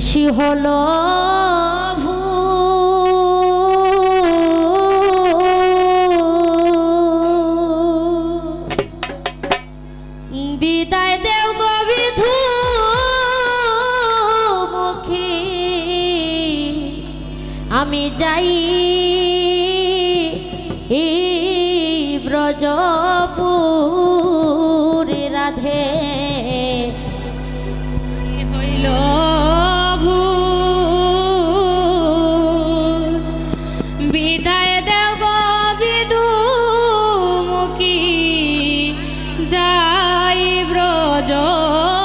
নিশি হলো বিদায় দেও গো বিধু মুখী আমি যাই ব্রজপুরে রাধে হইল বিদায় দেও গো বিধু মুখী যাই ব্রজপুর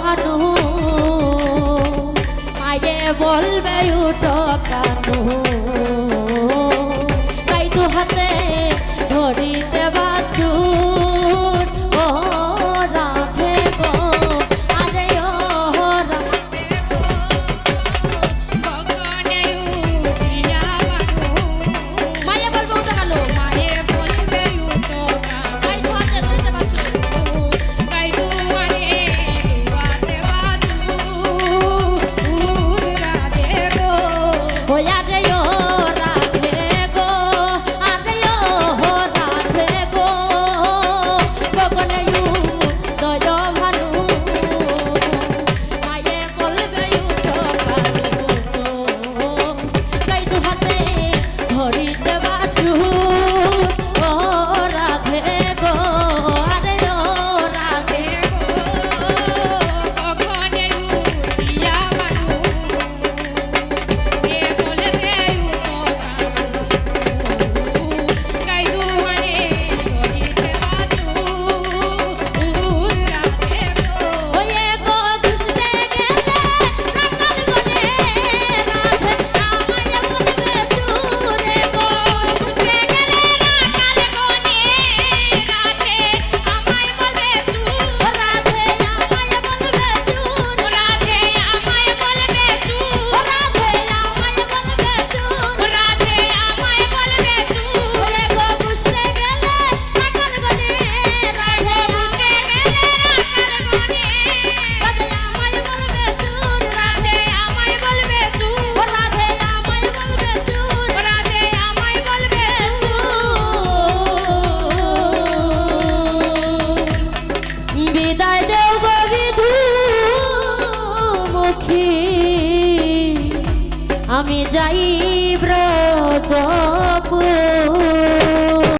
ভানু মায়ে বলবে উঠো কানু তাই দু হাতে ধরিতে বাছুর ও রাধে গো আরে ও রাধে গো গগনে উঠিয়া ভানু মায়ে বলবে উঠো কানু মায়ে বলবে উঠো কানু তাই দু হাতে ধরিতে বাছুর তাই দু মানে দুয়াতে বাছুর রাধে গো ও আরে ও রাধে গো আরে ও রাধে গো গগনে উদয় ভানু মায়ে বলবে উঠো কানু তাই দু হাতে ধরিতে বাছুর ও রাধে গো আরে ও রাধে গো গগনে উঠিয়া ভানু এ বলবে উঠো কানু তাই দু মানে ধরিতে বাছুর রাধে গো ওয়ে গো দুসরে গেলে রাখাল বনে রাধে আমায় বলবে চুরে গো দুসরে গেলে রাখাল বনে রাধে আমায় বলবে চুর রাধে আমায় বলবে চুর রাধে আমায় বলবে চুর রাধে আমায় বলবে চুর রাধে আমায় বলবে চুর ওরে গো দুসরে গেলে রাখাল বনে রাধে দুসরে গেলে রাখাল বনে রাধে আমায় বলবে চুর রাধে আমায় বলবে চুর রাধে আমায় বলবে চুর রাধে আমায় বলবে চুর বিদায় দেও গো বিধু মুখী আমি যাই ব্রজপুর